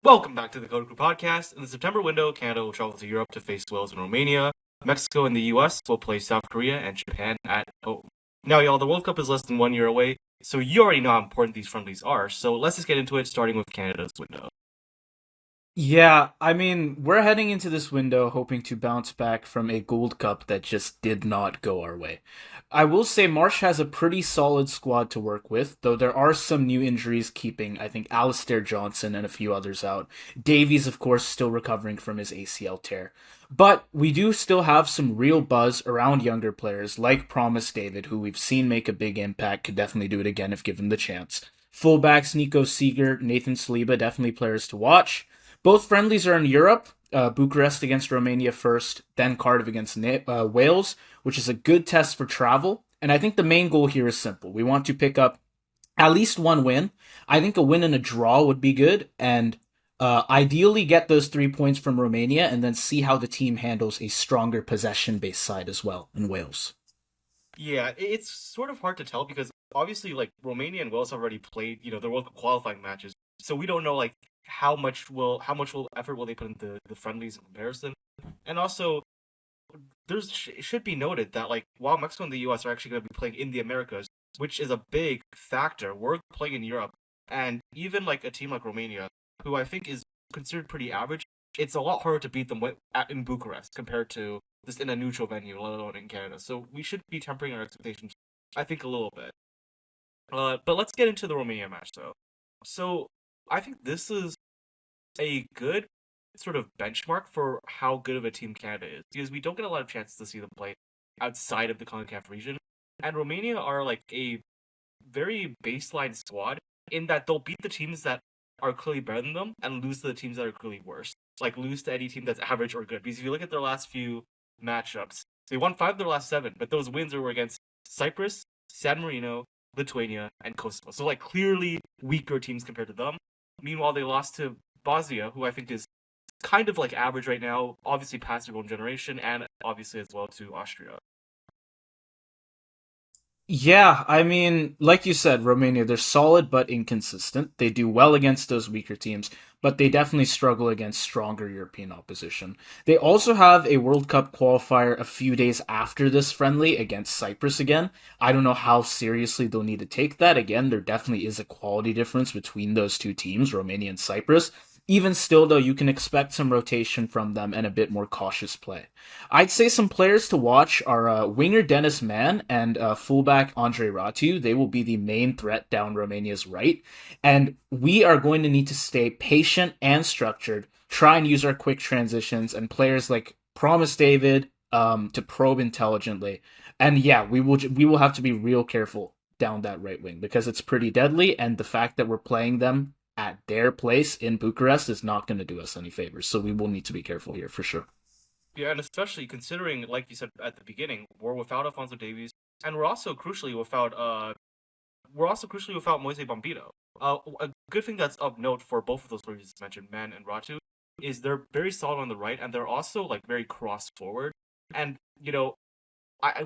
Welcome back to the CoDaKrew podcast. In the September window, Canada will travel to Europe to face Wales and Romania. Mexico and the US will play South Korea and Japan at home. Now, y'all, the World Cup is less than 1 year away, so you already know how important these friendlies are. So let's just get into it, starting with Canada's window. Yeah, I mean, we're heading into this window hoping to bounce back from a Gold Cup that just did not go our way. I will say Marsh has a pretty solid squad to work with, though there are some new injuries keeping, I think, Alistair Johnson and a few others out. Davies, of course, still recovering from his ACL tear. But we do still have some real buzz around younger players like Promise David, who we've seen make a big impact, could definitely do it again if given the chance. Fullbacks Nico Seeger, Nathan Saliba, definitely players to watch. Both friendlies are in Europe. Bucharest against Romania first, then Cardiff against Wales, which is a good test for travel. And I think the main goal here is simple. We want to pick up at least one win. I think a win and a draw would be good. And ideally get those 3 points from Romania and then see how the team handles a stronger possession based side as well in Wales. Yeah, it's sort of hard to tell because obviously, like, Romania and Wales have already played, their World Cup qualifying matches. So we don't know, like, how much will effort will they put into the friendlies in comparison. And also, it should be noted that, like, while Mexico and the US are actually going to be playing in the Americas, which is a big factor, we're playing in Europe, and even like a team like Romania, who I think is considered pretty average, it's a lot harder to beat them in Bucharest compared to just in a neutral venue, let alone in Canada. So we should be tempering our expectations, I think, a little bit. But let's get into the Romania match, though. So I think this is a good sort of benchmark for how good of a team Canada is because we don't get a lot of chances to see them play outside of the Concacaf region. And Romania are like a very baseline squad in that they'll beat the teams that are clearly better than them and lose to the teams that are clearly worse. Like lose to any team that's average or good. Because if you look at their last few matchups, they won 5 of their last 7, but those wins were against Cyprus, San Marino, Lithuania, and Kosovo. So like clearly weaker teams compared to them. Meanwhile, they lost to Bosnia, who I think is kind of like average right now, obviously past their own generation, and obviously as well to Austria. Yeah, I mean, like you said, Romania, they're solid but inconsistent. They do well against those weaker teams, but they definitely struggle against stronger European opposition. They also have a World Cup qualifier a few days after this friendly against Cyprus again. I don't know how seriously they'll need to take that. Again, there definitely is a quality difference between those two teams, Romania and Cyprus. Even still, though, you can expect some rotation from them and a bit more cautious play. I'd say some players to watch are winger Dennis Mann and fullback Andre Ratu. They will be the main threat down Romania's right. And we are going to need to stay patient and structured, try and use our quick transitions, and players like Promise David to probe intelligently. And yeah, we will have to be real careful down that right wing because it's pretty deadly, and the fact that we're playing them at their place in Bucharest is not going to do us any favors. So we will need to be careful here for sure. Yeah, and especially considering, like you said at the beginning, we're without Alfonso Davies, and we're also crucially without Moise Bombito. A good thing that's of note for both of those players you just mentioned, Man and Ratu, is they're very solid on the right, and they're also like very cross forward. And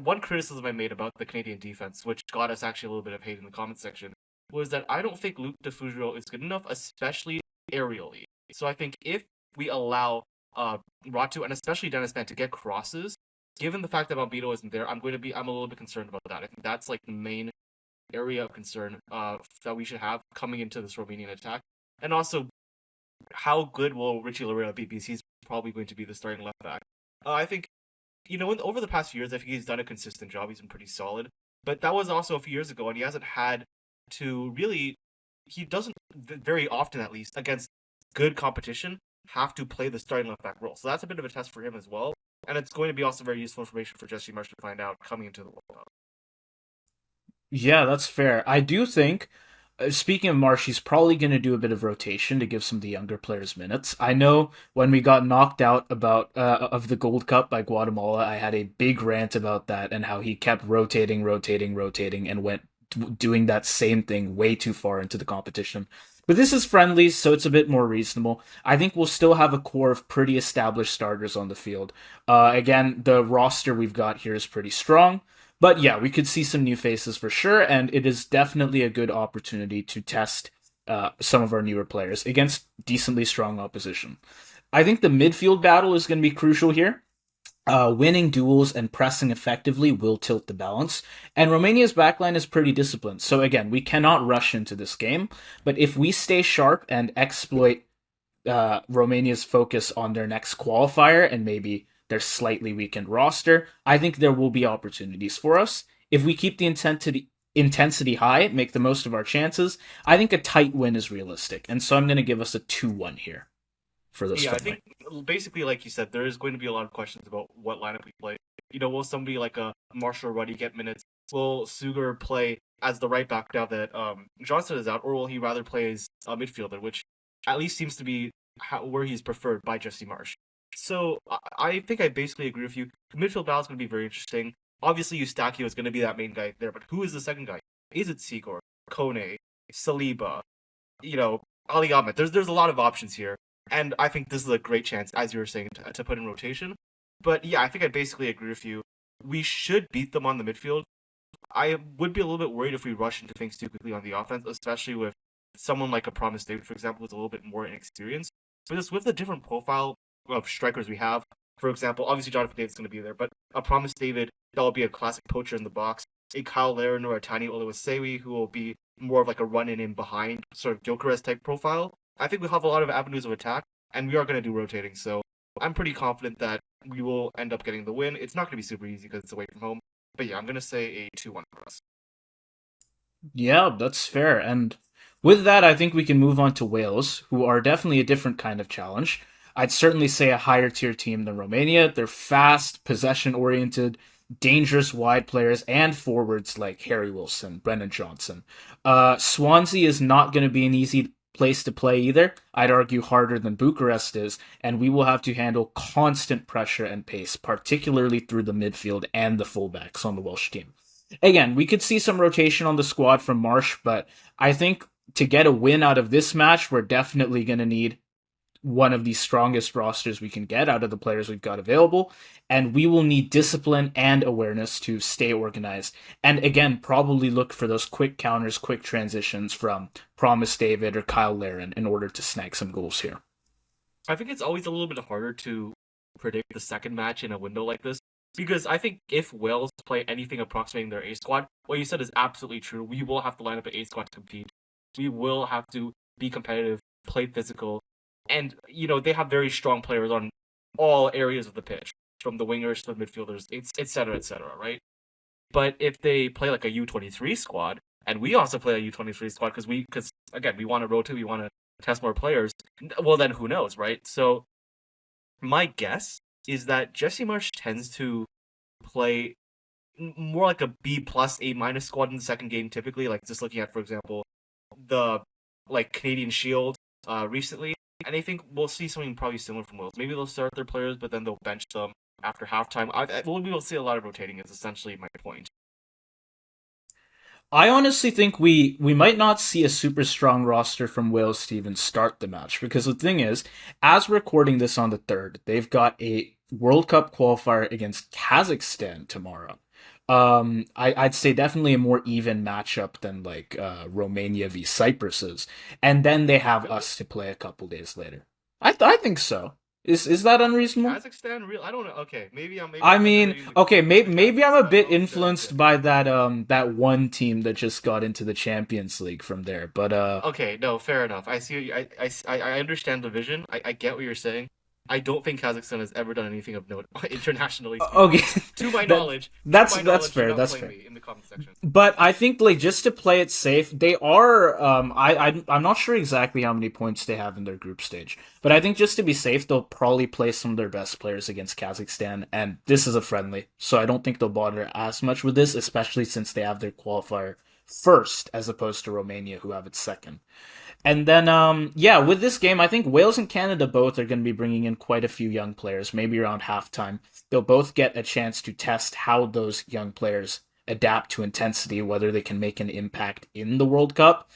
one criticism I made about the Canadian defense, which got us actually a little bit of hate in the comment section, was that I don't think Luke DeFugio is good enough, especially aerially. So I think if we allow Ratu and especially Dennis Man to get crosses, given the fact that Bombito isn't there, I'm a little bit concerned about that. I think that's like the main area of concern that we should have coming into this Romanian attack. And also, how good will Richie Laryea be? Because he's probably going to be the starting left back. I think, over the past few years, I think he's done a consistent job. He's been pretty solid. But that was also a few years ago, and he hasn't had to really, he doesn't very often, at least, against good competition, have to play the starting left back role. So that's a bit of a test for him as well. And it's going to be also very useful information for Jesse Marsch to find out coming into the World Cup. Yeah, that's fair. I do think, speaking of Marsh, he's probably going to do a bit of rotation to give some of the younger players minutes. I know when we got knocked out about of the Gold Cup by Guatemala, I had a big rant about that and how he kept rotating, and went doing that same thing way too far into the competition. But this is friendlies, so it's a bit more reasonable. I think we'll still have a core of pretty established starters on the field. Again, the roster we've got here is pretty strong. But yeah, we could see some new faces for sure, and it is definitely a good opportunity to test some of our newer players against decently strong opposition. I think the midfield battle is going to be crucial here. Winning duels and pressing effectively will tilt the balance. And Romania's backline is pretty disciplined. So again, we cannot rush into this game. But if we stay sharp and exploit Romania's focus on their next qualifier and maybe their slightly weakened roster, I think there will be opportunities for us. If we keep the intensity high, make the most of our chances, I think a tight win is realistic. And so I'm going to give us a 2-1 here for this Yeah, I friendly. think basically, like you said, there is going to be a lot of questions about what lineup we play. Will somebody like a Marshall Ruddy get minutes? Will Sugar play as the right back now that Johnson is out, or will he rather play as a midfielder, which at least seems to be where he's preferred by Jesse Marsch? So I think I basically agree with you. The midfield battle is going to be very interesting. Obviously, Eustachio is going to be that main guy there, but who is the second guy? Is it Sigor, Kone, Saliba, Ali Ahmed? There's a lot of options here. And I think this is a great chance, as you were saying, to put in rotation. But yeah, I think I basically agree with you. We should beat them on the midfield. I would be a little bit worried if we rush into things too quickly on the offense, especially with someone like a Promise David, for example, who's a little bit more inexperienced. But just with the different profile of strikers we have, for example, obviously Jonathan David's going to be there, but a Promise David, that will be a classic poacher in the box. A Kyle Larin or a Tani Oluwasewi, who will be more of like a run in behind, sort of Bucharest type profile. I think we have a lot of avenues of attack, and we are going to do rotating. So I'm pretty confident that we will end up getting the win. It's not going to be super easy because it's away from home. But yeah, I'm going to say a 2-1 for us. Yeah, that's fair. And with that, I think we can move on to Wales, who are definitely a different kind of challenge. I'd certainly say a higher tier team than Romania. They're fast, possession oriented, dangerous wide players, and forwards like Harry Wilson, Brennan Johnson. Swansea is not going to be an easy place to play either. I'd argue harder than Bucharest is, and we will have to handle constant pressure and pace, particularly through the midfield and the fullbacks on the Welsh team. Again, we could see some rotation on the squad from Marsh, but I think to get a win out of this match, we're definitely going to need one of the strongest rosters we can get out of the players we've got available, and we will need discipline and awareness to stay organized. And again, probably look for those quick counters, quick transitions from Promise David or Kyle Larin in order to snag some goals here. I think it's always a little bit harder to predict the second match in a window like this, because I think if Wales play anything approximating their A squad, what you said is absolutely true. We will have to line up an A squad to compete. We will have to be competitive, play physical, and they have very strong players on all areas of the pitch, from the wingers to the midfielders, et cetera, right? But if they play like a U23 squad, and we also play a U23 squad because again, we want to rotate, we want to test more players, well then who knows, right? So my guess is that Jesse Marsch tends to play more like a B plus A minus squad in the second game, typically, like just looking at, for example, the Canadian Shield recently. And I think we'll see something probably similar from Wales. Maybe they'll start their players, but then they'll bench them after halftime. We will see a lot of rotating, is essentially my point. I honestly think we might not see a super strong roster from Wales to even start the match, because the thing is, as we're recording this on the 3rd, they've got a World Cup qualifier against Kazakhstan tomorrow. I'd say definitely a more even matchup than Romania v Cyprus is, and then they have us to play a couple days later. I think so. Is that unreasonable? Kazakhstan, real? I don't know. Okay, maybe I I'm mean, underrating okay, the maybe I'm a Kazakhstan bit of influenced by that one team that just got into the Champions League from there, but Okay, no, fair enough. I see. I understand the vision. I get what you're saying. I don't think Kazakhstan has ever done anything of note internationally speaking. okay, To my that knowledge, that's do fair. not That's blame fair. me in the comment section. But I think just to play it safe, they are. I'm not sure exactly how many points they have in their group stage, but I think just to be safe, they'll probably play some of their best players against Kazakhstan, and this is a friendly, so I don't think they'll bother as much with this, especially since they have their qualifier first as opposed to Romania, who have it second. And then, yeah, with this game, I think Wales and Canada both are going to be bringing in quite a few young players, maybe around halftime. They'll both get a chance to test how those young players adapt to intensity, whether they can make an impact in the World Cup.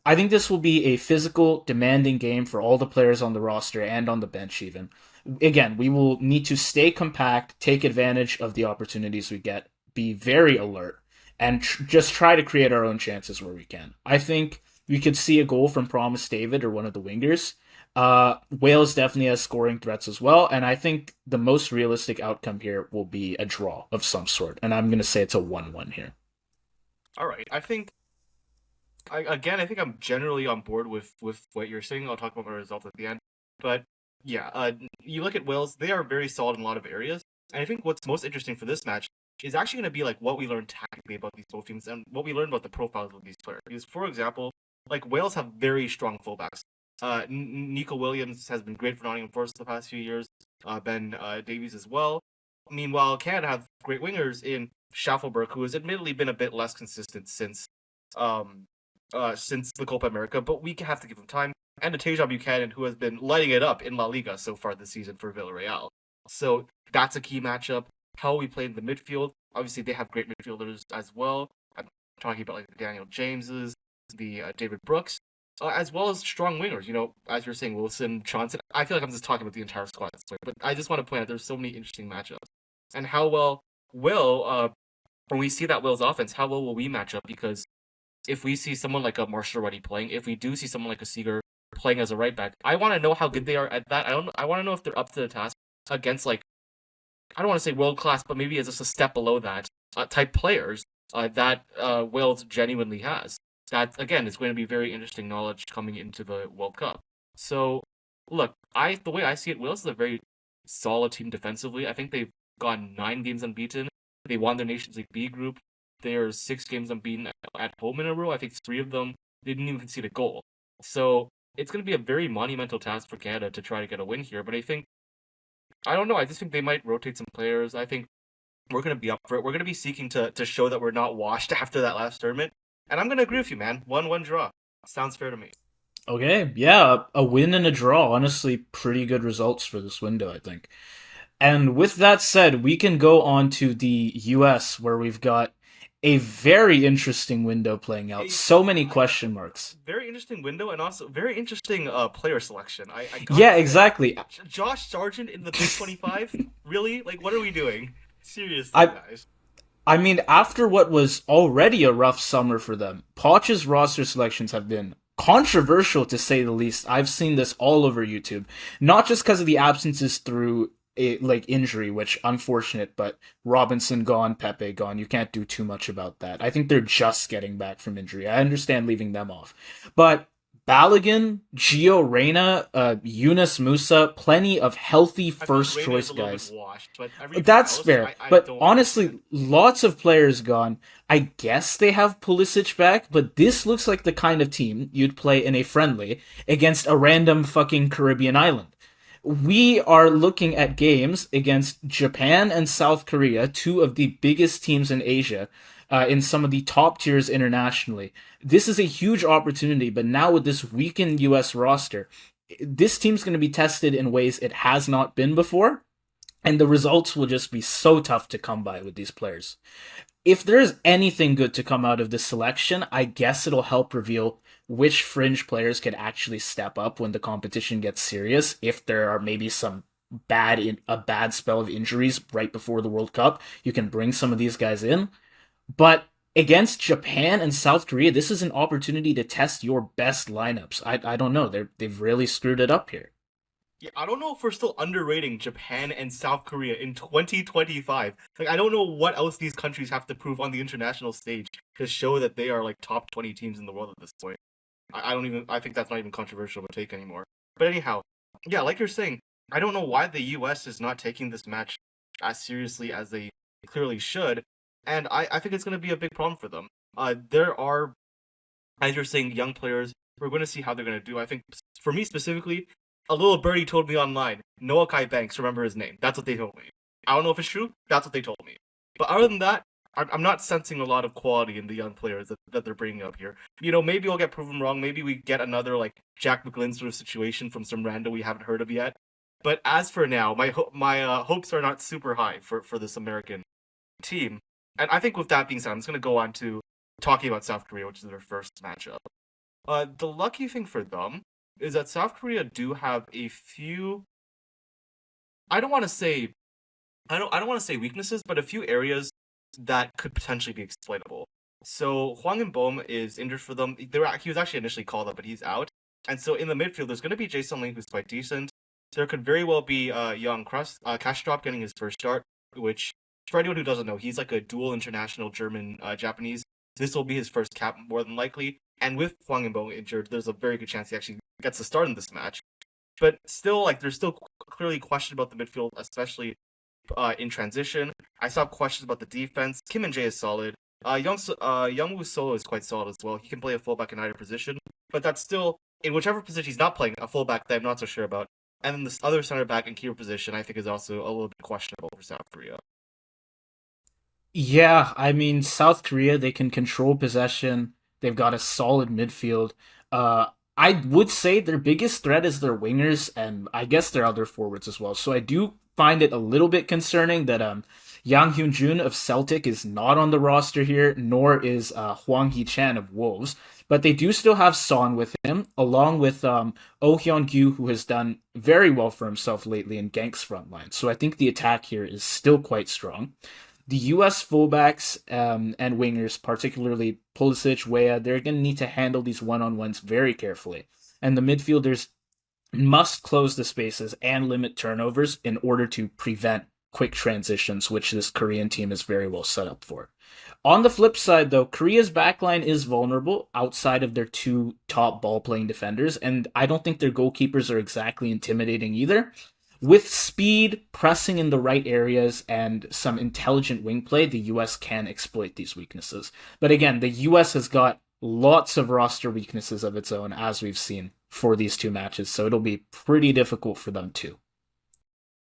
I think this will be a physical, demanding game for all the players on the roster and on the bench, even. Again, we will need to stay compact, take advantage of the opportunities we get, be very alert, and just try to create our own chances where we can. I think We could see a goal from Promise David or one of the wingers. Wales definitely has scoring threats as well, and I think the most realistic outcome here will be a draw of some sort, and I'm going to say it's a 1-1 here. All right, I think I'm generally on board with what you're saying. I'll talk about my results at the end, but yeah, you look at Wales; they are very solid in a lot of areas, and I think what's most interesting for this match is actually going to be like what we learned tactically about these both teams and what we learned about the profiles of these players. Because, for example, like Wales have very strong fullbacks. Nico Williams has been great for Nottingham Forest the past few years. Ben Davies as well. Meanwhile, Canada have great wingers in Schaffelberg, who has admittedly been a bit less consistent um since the Copa America, but we have to give him time. And to Teja Buchanan, who has been lighting it up in La Liga so far this season for Villarreal. So that's a key matchup. How we play in the midfield. Obviously, they have great midfielders as well. I'm talking about like the Daniel Jameses, the David Brooks, as well as strong wingers. You know, as you're saying, Wilson, Johnson. I feel like I'm just talking about the entire squad this way, but I just want to point out there's so many interesting matchups. And how well will when we see that Will's offense, how well will we match up? Because if we see someone like a Marshall already playing, if we do see someone like a Seager playing as a right back, I want to know how good they are at that. I want to know if they're up to the task against like I don't want to say world class, but maybe as just a step below that type players that Wales genuinely has. That again is going to be very interesting knowledge coming into the World Cup. So look, the way I see it, Wales is a very solid team defensively. I think they've gone 9 games unbeaten. They won their Nations League B group. They're 6 games unbeaten at home in a row. I think 3 of them they didn't even concede a goal. So it's going to be a very monumental task for Canada to try to get a win here. But I don't know. I just think they might rotate some players. I think we're going to be up for it. We're going to be seeking to show that we're not washed after that last tournament. And I'm going to agree with you, man. 1-1 draw. Sounds fair to me. Okay, yeah, a win and a draw. Honestly, pretty good results for this window, I think. And with that said, we can go on to the US where we've got a very interesting window playing out. So many question marks. Very interesting window and also very interesting player selection. I gotta Yeah, say, exactly. Josh Sargent in the Big 25? Really? Like, what are we doing? Seriously, I guys. I mean, after what was already a rough summer for them, Poch's roster selections have been controversial to say the least. I've seen this all over YouTube, not just because of the absences through like injury, which unfortunate, but Robinson gone, Pepe gone. You can't do too much about that. I think they're just getting back from injury. I understand leaving them off, but Balogun, Gio Reyna, Yunus Musa, plenty of healthy I feel like first Reyna is choice a little guys. bit washed, but everything That's else, fair. I But don't honestly, understand. lots of players gone. I guess they have Pulisic back, but this looks like the kind of team you'd play in a friendly against a random fucking Caribbean island. We are looking at games against Japan and South Korea, two of the biggest teams in Asia, in some of the top tiers internationally. This is a huge opportunity, but now with this weakened US roster, this team's going to be tested in ways it has not been before, and the results will just be so tough to come by with these players. If there's anything good to come out of this selection, I guess it'll help reveal which fringe players could actually step up when the competition gets serious. If there are maybe some a bad spell of injuries right before the World Cup, you can bring some of these guys in. But against Japan and South Korea, this is an opportunity to test your best lineups. I don't know. They've really screwed it up here. Yeah, I don't know if we're still underrating Japan and South Korea in 2025. Like, I don't know what else these countries have to prove on the international stage to show that they are like top 20 teams in the world at this point. I don't even, I think that's not even controversial of a take anymore. But anyhow, yeah, like you're saying, I don't know why the US is not taking this match as seriously as they clearly should. And I think it's going to be a big problem for them. There are, as you're saying, young players. We're going to see how they're going to do. I think for me specifically, a little birdie told me online, Noah Kai Banks, remember his name. That's what they told me. I don't know if it's true. That's what they told me. But other than that, I'm not sensing a lot of quality in the young players that they're bringing up here. You know, maybe I'll get proven wrong. Maybe we get another like Jack McGlynn sort of situation from some rando we haven't heard of yet. But as for now, my hopes are not super high for this American team. And I think with that being said, I'm just going to go on to talking about South Korea, which is their first matchup. The lucky thing for them is that South Korea do have a few. I don't want to say, I don't want to say weaknesses, but a few areas that could potentially be exploitable. So Hwang In-beom is injured for them. He was actually initially called up, but he's out. And so in the midfield, there's going to be Jason Ling, who's quite decent. There could very well be Young Kastrop getting his first start, which, for anyone who doesn't know, he's like a dual international German Japanese. This will be his first cap, more than likely. And with Hwang In-beom injured, there's a very good chance he actually gets a start in this match. But still, like, there's still clearly question about the midfield, especially in transition. I saw questions about the defense. Kim and Jae is solid. Youngwoo Solo is quite solid as well. He can play a fullback in either position, but that's still in whichever position he's not playing a fullback that I'm not so sure about. And then this other center back in keeper position, I think, is also a little bit questionable for South Korea. Yeah, I mean, South Korea, they can control possession. They've got a solid midfield. I would say their biggest threat is their wingers and I guess their other forwards as well. So I do find it a little bit concerning that Yang Hyun Jun of Celtic is not on the roster here, nor is Hwang Hee Chan of Wolves. But they do still have Son with him, along with Oh Hyun Gyu, who has done very well for himself lately in Gank's front line. So I think the attack here is still quite strong. The U.S. fullbacks and wingers, particularly Pulisic, Weah, they're going to need to handle these one-on-ones very carefully. And the midfielders must close the spaces and limit turnovers in order to prevent quick transitions, which this Korean team is very well set up for. On the flip side, though, Korea's backline is vulnerable outside of their two top ball playing defenders, and I don't think their goalkeepers are exactly intimidating either. With speed, pressing in the right areas, and some intelligent wing play, the US can exploit these weaknesses. But again, the US has got lots of roster weaknesses of its own, as we've seen for these two matches, so it'll be pretty difficult for them too.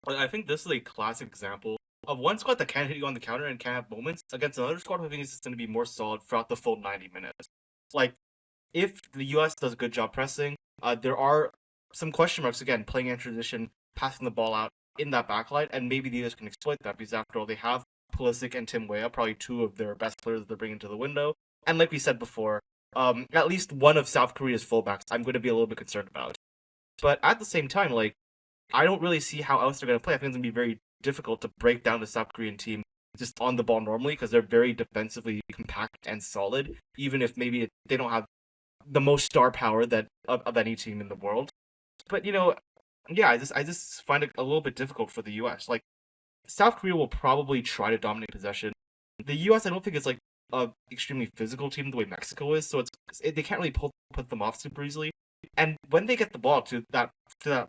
I think this is a classic example of one squad that can hit you on the counter and can have moments against another squad who I think is going to be more solid throughout the full 90 minutes. Like, if the US does a good job pressing, there are some question marks again, playing in transition, passing the ball out in that backline, and maybe the US can exploit that because after all, they have Pulisic and Tim Weah, probably two of their best players that they're bringing to the window. And like we said before, at least one of South Korea's fullbacks, I'm going to be a little bit concerned about. But at the same time, like, I don't really see how else they're going to play. I think it's going to be very difficult to break down the South Korean team just on the ball normally because they're very defensively compact and solid, even if maybe they don't have the most star power that of any team in the world. But yeah, I just find it a little bit difficult for the U.S. Like South Korea will probably try to dominate possession. The U.S. I don't think is like a extremely physical team the way Mexico is, so they can't really put them off super easily. And when they get the ball to that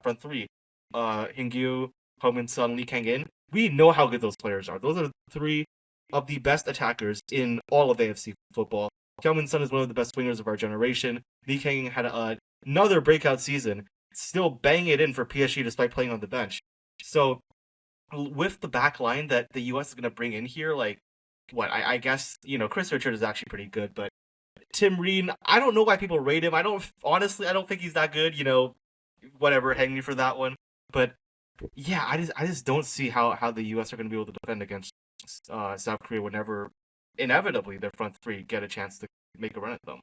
front three, Hingyu, Homin Sun, Lee Kang-in, we know how good those players are. Those are three of the best attackers in all of AFC football. Heung-min Son is one of the best wingers of our generation. Lee Kang had another breakout season, still banging it in for PSG despite playing on the bench. So with the back line that the US is going to bring in here, like, I guess, Chris Richard is actually pretty good, but Tim Reed, I don't know why people rate him. I don't think he's that good, whatever, hang me for that one. But yeah, I just don't see how the US are going to be able to defend against South Korea whenever inevitably their front three get a chance to make a run at them.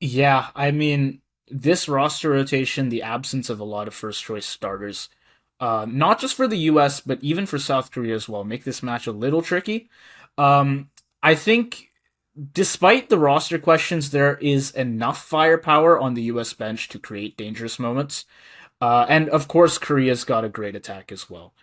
Yeah, I mean, this roster rotation, the absence of a lot of first choice starters, not just for the US, but even for South Korea as well, make this match a little tricky. I think despite the roster questions, there is enough firepower on the US bench to create dangerous moments. And of course, Korea's got a great attack as well.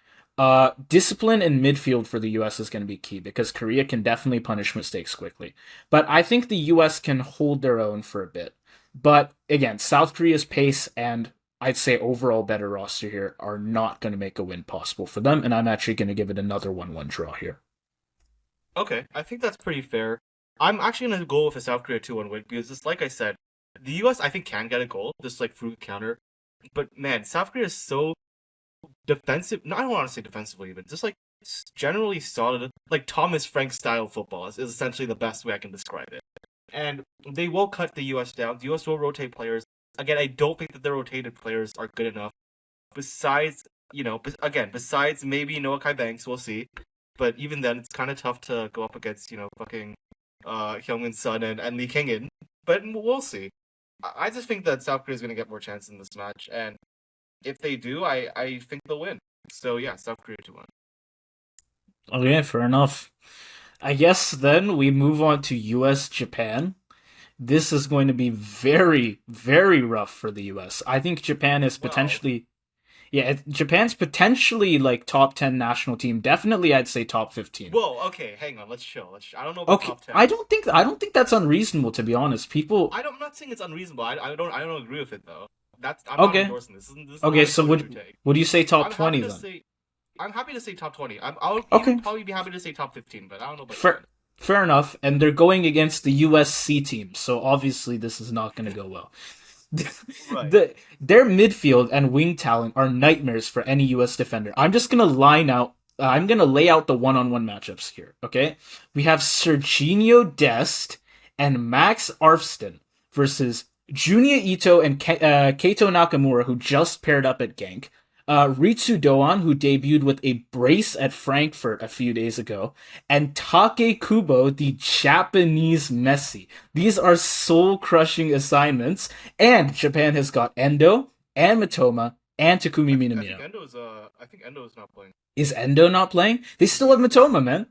Discipline in midfield for the US is going to be key because Korea can definitely punish mistakes quickly. But I think the US can hold their own for a bit. But again, South Korea's pace and I'd say overall better roster here are not going to make a win possible for them. And I'm actually going to give it another 1-1 draw here. Okay, I think that's pretty fair. I'm actually going to go with a South Korea 2-1 win because, just like I said, the US I think can get a goal, just like through counter. But man, South Korea is so defensive. No, I don't want to say defensively, but just like generally solid, like Thomas Frank style football is essentially the best way I can describe it. And they will cut the US down. The US will rotate players. Again, I don't think that the rotated players are good enough. Besides, besides maybe Noah Kai Banks, we'll see. But even then, it's kind of tough to go up against, fucking Hyungmin Sun and Lee Kang-in. But we'll see. I just think that South Korea is going to get more chance in this match. And if they do, I think they'll win. So yeah, South Korea to win. Okay, fair enough. I guess then we move on to US Japan. This is going to be very, very rough for the US. I think Japan is Well, potentially, yeah, Japan's potentially like top 10 national team. Definitely, I'd say top 15. whoa, okay, hang on, let's chill. I don't know about Okay, top 10. I don't think that's unreasonable to be honest. People, I'm not saying it's unreasonable. I don't agree with it though. I'm not okay, endorsing this. This is okay. not a So CoDaKrew take. would you say top I'm happy 20 to then? say I'm happy to say top 20. I'll even Okay, probably be happy to say top 15, but I don't know about fair, fair enough. And they're going against the USC team, so obviously this is not going to go well. right. Their midfield and wing talent are nightmares for any US defender. I'm just gonna line out. I'm gonna lay out the one-on-one matchups here. Okay, we have Serginho Dest and Max Arfston versus Junya Ito and Keito Nakamura, who just paired up at Genk. Ritsu Doan, who debuted with a brace at Frankfurt a few days ago, and Take Kubo, the Japanese Messi. These are soul-crushing assignments, and Japan has got Endo and Matoma and Takumi Minamino. I think Endo's not playing. Is Endo not playing? They still have Matoma, man.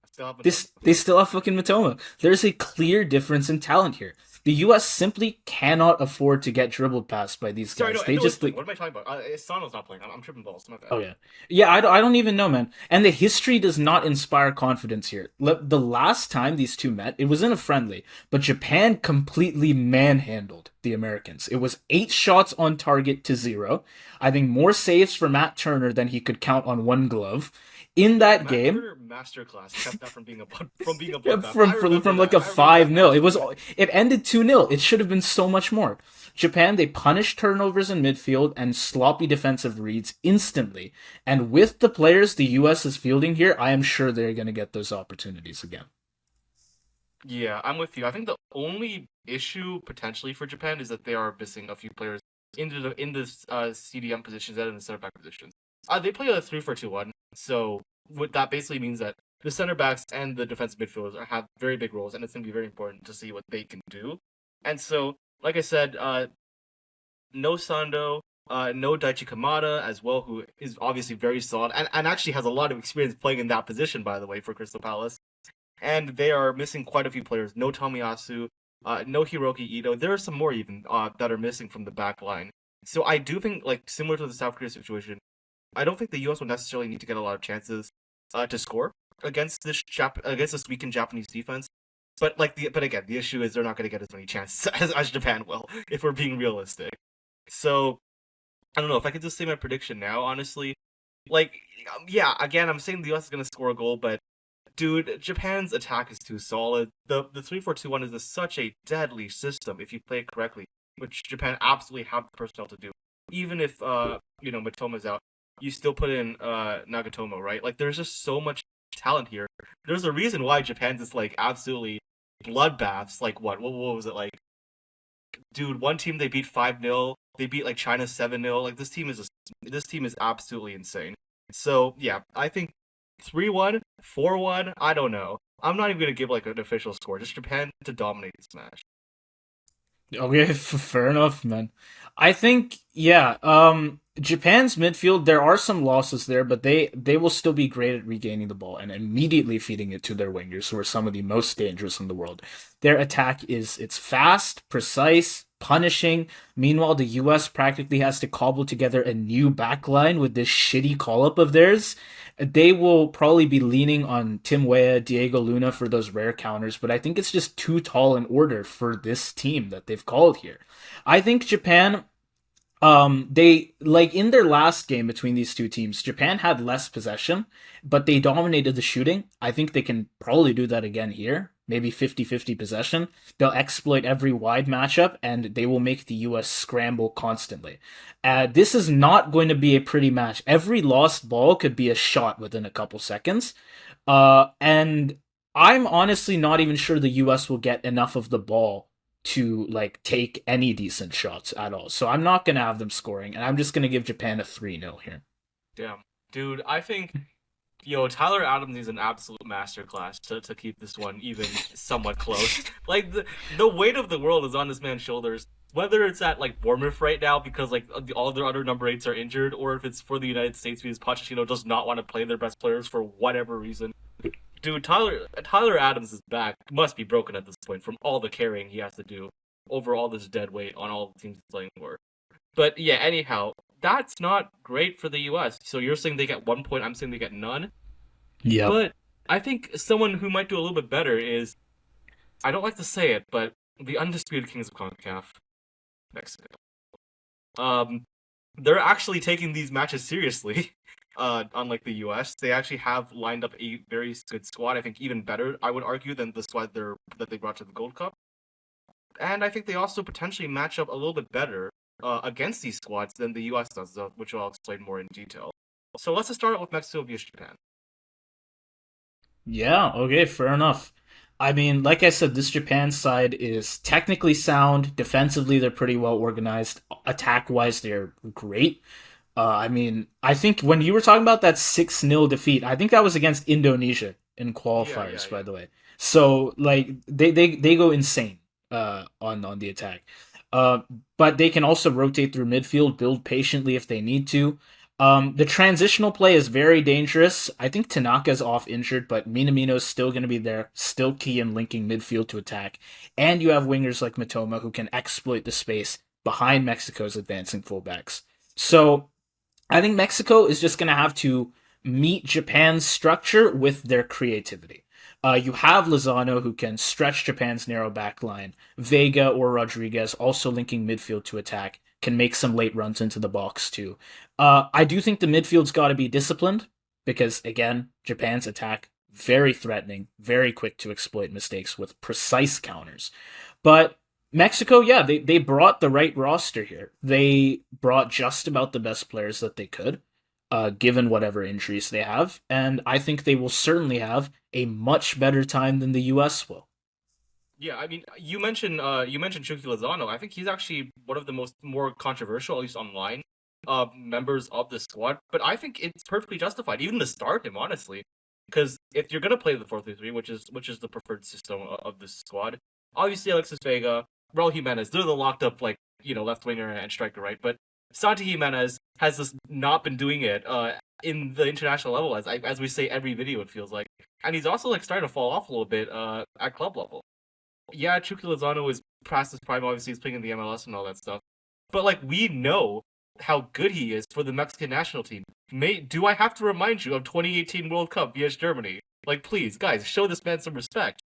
I still haven't done. They still have fucking Matoma. There's a clear difference in talent here. The U.S. simply cannot afford to get dribbled past by these Sorry, guys. no, They Endo is just playing. like, What am I talking about? Sano's not playing. I'm tripping balls. My bad. oh yeah, yeah. I don't even know, man. And the history does not inspire confidence here. The last time these two met, it was in a friendly, but Japan completely manhandled the Americans. It was 8 shots on target to 0. I think more saves for Matt Turner than he could count on one glove. In that Matt game, Turner masterclass kept that from being a yeah, bloodbath. I remember from like that. a I remember that 5-0. masterclass. It ended 2-0. It should have been so much more. Japan, they punished turnovers in midfield and sloppy defensive reads instantly. And with the players the US is fielding here, I am sure they're going to get those opportunities again. Yeah, I'm with you. I think the only issue potentially for Japan is that they are missing a few players in the CDM positions and in the center back positions. They play a 3-4-2-1, so what that basically means that the center backs and the defensive midfielders have very big roles, and it's going to be very important to see what they can do. And so, like I said, no Sando, no Daichi Kamada as well, who is obviously very solid and actually has a lot of experience playing in that position, by the way, for Crystal Palace. And they are missing quite a few players. No Tomiyasu, no Hiroki Ito. There are some more even that are missing from the back line. So I do think, like similar to the South Korea situation, I don't think the U.S. will necessarily need to get a lot of chances to score against against this weakened Japanese defense. But again, the issue is they're not going to get as many chances as Japan will, if we're being realistic. So I don't know if I could just say my prediction now. Honestly, like yeah, again, I'm saying the U.S. is going to score a goal, but dude, Japan's attack is too solid. The 3-4-2-1 is such a deadly system if you play it correctly, which Japan absolutely have the personnel to do. Even if Matoma's out, you still put in Nagatomo, right? Like there's just so much talent here. There's a reason why Japan's just like absolutely bloodbaths. Like what was it like? Dude, one team they beat 5-0. They beat like China 7-0. Like this team is absolutely insane. So yeah, I think 3-1, 4-1, I don't know. I'm not even gonna give like an official score. Just Japan to dominate this match. Okay, fair enough, man. I think yeah, Japan's midfield there are some losses there, but they will still be great at regaining the ball and immediately feeding it to their wingers, who are some of the most dangerous in the world. Their attack it's fast, precise, punishing. Meanwhile, the US practically has to cobble together a new backline with this shitty call up of theirs. They will probably be leaning on Tim Weah, Diego Luna for those rare counters, but I think it's just too tall an order for this team that they've called here. I think Japan, they like in their last game between these two teams, Japan had less possession, but they dominated the shooting. I think they can probably do that again here. Maybe 50-50 possession. They'll exploit every wide matchup and they will make the US scramble constantly. This is not going to be a pretty match. Every lost ball could be a shot within a couple seconds. And I'm honestly not even sure the US will get enough of the ball to like take any decent shots at all. So I'm not gonna have them scoring, and I'm just gonna give Japan a 3-0 here. Damn. Dude, I think Tyler Adams needs an absolute masterclass to keep this one even somewhat close. Like the weight of the world is on this man's shoulders. Whether it's at like Bournemouth right now because like all their other number 8s are injured, or if it's for the United States because Pochettino does not want to play their best players for whatever reason. Dude, Tyler Adams' back must be broken at this point from all the carrying he has to do over all this dead weight on all the teams he's playing for. But yeah, anyhow, that's not great for the U.S. So you're saying they get 1 point, I'm saying they get none. Yep. But I think someone who might do a little bit better is, I don't like to say it, but the undisputed kings of CONCACAF, Mexico. Um, they're actually taking these matches seriously. Unlike the U.S., they actually have lined up a very good squad. I think even better, I would argue, than the squad that they brought to the Gold Cup. And I think they also potentially match up a little bit better against these squads than the U.S. does, which I'll explain more in detail. So let's just start out with Mexico vs Japan. Yeah, okay, fair enough. I mean, like I said, this Japan side is technically sound. Defensively, they're pretty well organized. Attack wise, they're great. I mean, I think when you were talking about that 6-0 defeat, I think that was against Indonesia in Yeah, yeah, qualifiers, by yeah. the way. So like they go insane on the attack. Uh, but they can also rotate through midfield, build patiently if they need to. The transitional play is very dangerous. I think Tanaka's off injured, but Minamino's still going to be there, still key in linking midfield to attack. And you have wingers like Matoma who can exploit the space behind Mexico's advancing fullbacks. So I think Mexico is just going to have to meet Japan's structure with their creativity. You have Lozano who can stretch Japan's narrow back line. Vega or Rodriguez also linking midfield to attack, can make some late runs into the box too. I do think the midfield's got to be disciplined because, again, Japan's attack very threatening, very quick to exploit mistakes with precise counters. But Mexico, yeah, they brought the right roster here. They brought just about the best players that they could, given whatever injuries they have, and I think they will certainly have a much better time than the U.S. will. Yeah, I mean, you mentioned Chucky Lozano. I think he's actually one of the more controversial, at least online, members of the squad. But I think it's perfectly justified, even to start him, honestly, because if you're gonna play the 4-3-3, which is the preferred system of this squad, obviously Alexis Vega, Raul Jimenez, they're the locked up left winger and striker, right? But Santi Jimenez has just not been doing it in the international level, as we say every video, it feels like, and he's also like starting to fall off a little bit at club level. Yeah, Chucky Lozano is past his prime. Obviously, he's playing in the MLS and all that stuff. But like, we know how good he is for the Mexican national team. Do I have to remind you of 2018 World Cup vs Germany? Like, please, guys, show this man some respect.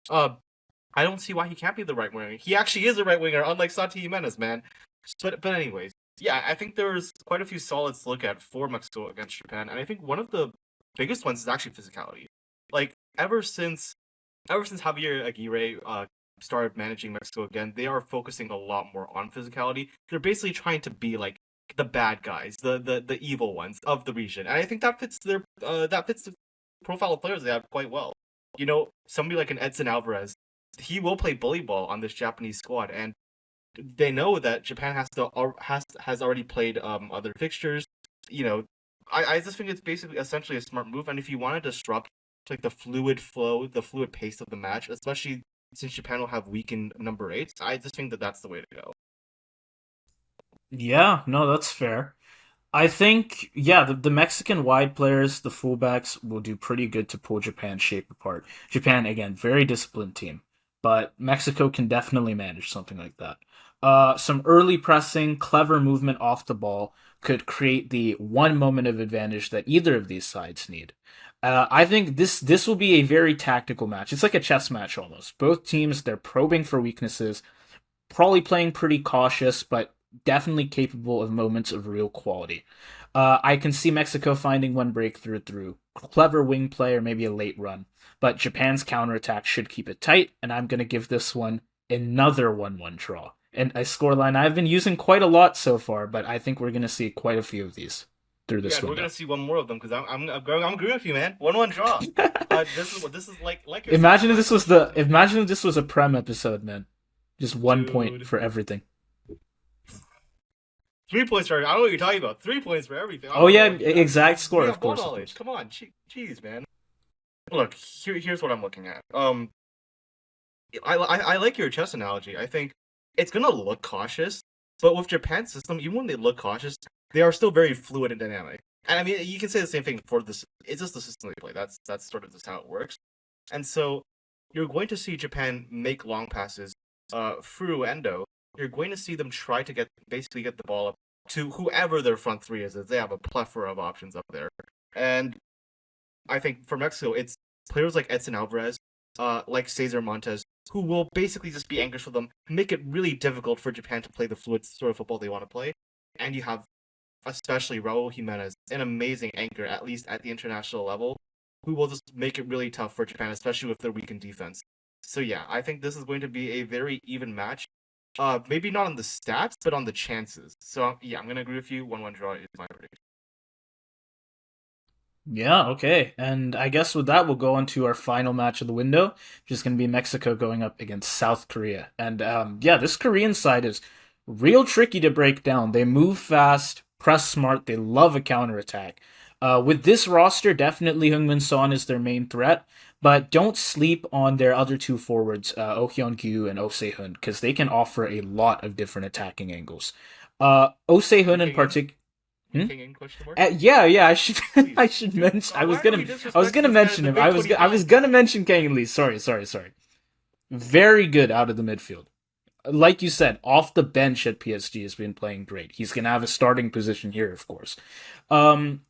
Uh, I don't see why he can't be the right winger. He actually is a right winger, unlike Santi Jimenez, man. But anyways, yeah, I think there's quite a few solids to look at for Mexico against Japan, and I think one of the biggest ones is actually physicality. Like, ever since Javier Aguirre started managing Mexico again, they are focusing a lot more on physicality. They're basically trying to be like the bad guys, the evil ones of the region, and I think that fits the profile of players they have quite well. Somebody like an Edson Alvarez, he will play bully ball on this Japanese squad, and they know that Japan has already played other fixtures. You know, I just think it's basically essentially a smart move, and if you want to disrupt like the fluid flow, the fluid pace of the match, especially since Japan will have weakened number eights, I just think that that's the way to go. Yeah, no, that's fair. I think, yeah, the Mexican wide players, the fullbacks, will do pretty good to pull Japan's shape apart. Japan, again, very disciplined team, but Mexico can definitely manage something like that. Some early pressing, clever movement off the ball could create the one moment of advantage that either of these sides need. I think this will be a very tactical match. It's like a chess match almost. Both teams, they're probing for weaknesses, probably playing pretty cautious, but definitely capable of moments of real quality. I can see Mexico finding one breakthrough through clever wing play or maybe a late run, but Japan's counterattack should keep it tight, and I'm going to give this one another 1-1 draw. And a scoreline I've been using quite a lot so far, but I think we're going to see quite a few of these through Yeah, this and we're window. gonna see one more of them because I'm agreeing with you, man. 1-1 draw. This is like you're saying, Imagine if this was the imagine if this was a Prem episode, man. Just 1 point dude. for everything. 3 points for I don't know what you're talking about. 3 points for everything. I Oh don't know yeah, what you exact score, we of have ball course, of knowledge. course. Come on, jeez, man. Look, here's what I'm looking at. I like your chess analogy. I think it's gonna look cautious, but with Japan's system, even when they look cautious, they are still very fluid and dynamic. And I mean, you can say the same thing for this. It's just the system they play. That's sort of just how it works. And so you're going to see Japan make long passes through Endo. You're going to see them try to basically get the ball up to whoever their front three is. They have a plethora of options up there. And I think for Mexico, it's players like Edson Alvarez, like Cesar Montes, who will basically just be anchors for them, make it really difficult for Japan to play the fluid sort of football they want to play. And you have, especially Raul Jimenez, an amazing anchor, at least at the international level, who will just make it really tough for Japan, especially with their weakened defense. So yeah, I think this is going to be a very even match. Maybe not on the stats, but on the chances. So yeah, I'm gonna agree with you. 1-1 draw is my prediction. Yeah, okay. And I guess with that, we'll go on to our final match of the window, which is going to be Mexico going up against South Korea. And yeah, this Korean side is real tricky to break down. They move fast, press smart, they love a counterattack. With this roster, definitely Heung-min Son is their main threat, but don't sleep on their other two forwards, Oh Hyun-kyu and Oh Se-hun, because they can offer a lot of different attacking angles. Oh Se-hun in particular. Hmm? Question mark? Yeah. I should. I should mention. I was gonna mention him. I was gonna mention Kang Lee. Sorry. Very good out of the midfield. Like you said, off the bench at PSG has been playing great. He's gonna have a starting position here, of course.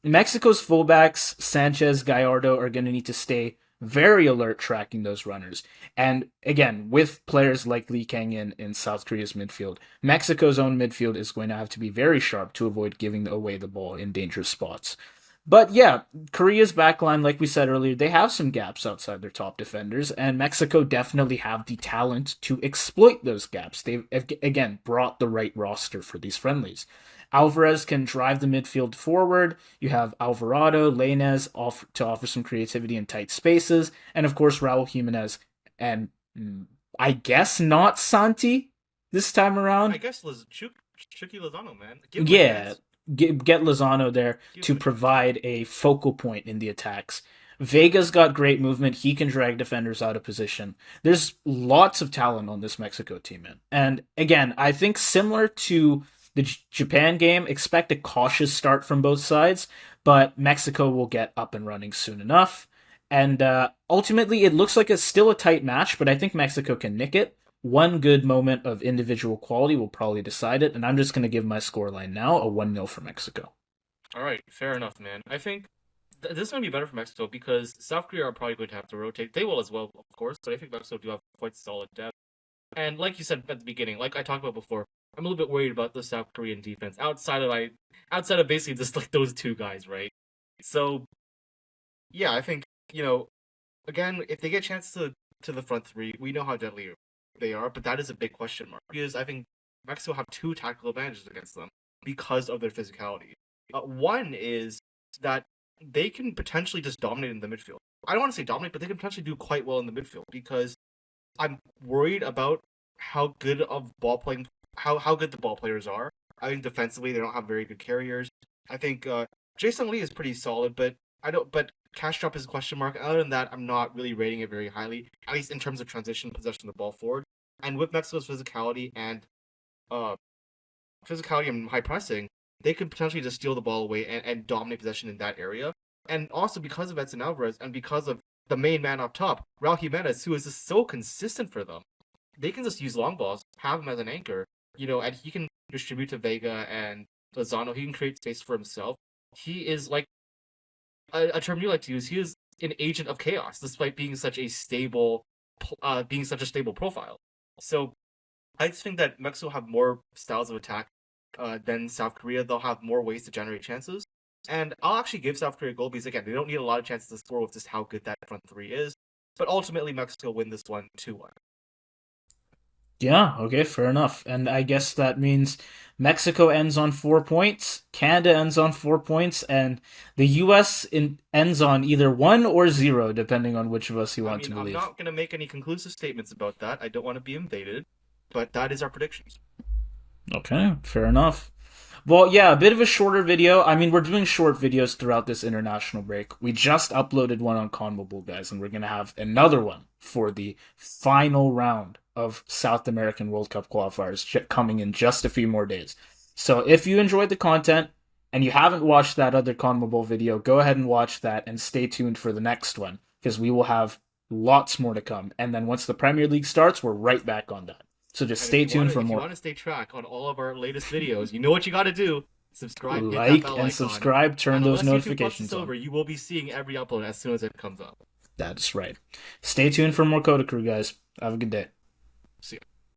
Mexico's fullbacks Sanchez, Gallardo are gonna need to stay very alert tracking those runners. And again, with players like Lee Kang-in in South Korea's midfield, Mexico's own midfield is going to have to be very sharp to avoid giving away the ball in dangerous spots. But yeah, Korea's backline, like we said earlier, they have some gaps outside their top defenders, and Mexico definitely have the talent to exploit those gaps. They've, again, brought the right roster for these friendlies. Alvarez can drive the midfield forward. You have Alvarado, Lainez to offer some creativity in tight spaces. And of course, Raul Jimenez and I guess not Santi this time around. I guess Chucky Lozano, man. Get Lozano there to provide a focal point in the attacks. Vega's got great movement. He can drag defenders out of position. There's lots of talent on this Mexico team, man. And again, I think similar to the Japan game, expect a cautious start from both sides, but Mexico will get up and running soon enough. And ultimately, it looks like it's still a tight match, but I think Mexico can nick it. One good moment of individual quality will probably decide it, and I'm just going to give my scoreline now, a 1-0 for Mexico. All right, fair enough, man. I think this is going to be better for Mexico because South Korea are probably going to have to rotate. They will as well, of course, but I think Mexico do have quite solid depth. And like you said at the beginning, like I talked about before, I'm a little bit worried about the South Korean defense outside of basically just like those two guys, right? So yeah, I think, again, if they get a chance to the front three, we know how deadly they are, but that is a big question mark because I think Mexico have two tactical advantages against them because of their physicality. One is that they can potentially just dominate in the midfield. I don't want to say dominate, but they can potentially do quite well in the midfield because I'm worried about how good of ball playing, how good the ball players are. I think defensively they don't have very good carriers. I think Jason Lee is pretty solid, but Kastrop is a question mark. Other than that, I'm not really rating it very highly, at least in terms of transition, possession of the ball forward. And with Mexico's physicality and high pressing, they could potentially just steal the ball away and dominate possession in that area. And also because of Edson Alvarez and because of the main man up top, Raul Jimenez, who is just so consistent for them, they can just use long balls, have him as an anchor, and he can distribute to Vega and Lozano. He can create space for himself. He is like a term you like to use. He is an agent of chaos, despite being such a stable profile. So I just think that Mexico have more styles of attack than South Korea. They'll have more ways to generate chances. And I'll actually give South Korea a goal because, again, they don't need a lot of chances to score with just how good that front three is. But ultimately, Mexico win this one 2-1. Yeah, okay, fair enough. And I guess that means Mexico ends on 4 points, Canada ends on 4 points, and the U.S. ends on either 1 or 0, depending on which of us you want to believe. I'm not going to make any conclusive statements about that. I don't want to be invaded, but that is our predictions. Okay, fair enough. Well, yeah, a bit of a shorter video. I mean, we're doing short videos throughout this international break. We just uploaded one on CONMEBOL, guys, and we're going to have another one for the final round of South American World Cup qualifiers coming in just a few more days. So if you enjoyed the content and you haven't watched that other CONMEBOL video, go ahead and watch that and stay tuned for the next one because we will have Lots more to come. And then once the Premier League starts, we're right back on that. So just stay tuned for If you more. want to stay track on all of our latest videos, you know what you got to do. Subscribe, hit that Like bell and icon. subscribe, turn those notifications over, on. you will be seeing every upload as soon as it comes up. That's right. Stay tuned for more CoDaKrew, guys. Have a good day. See ya.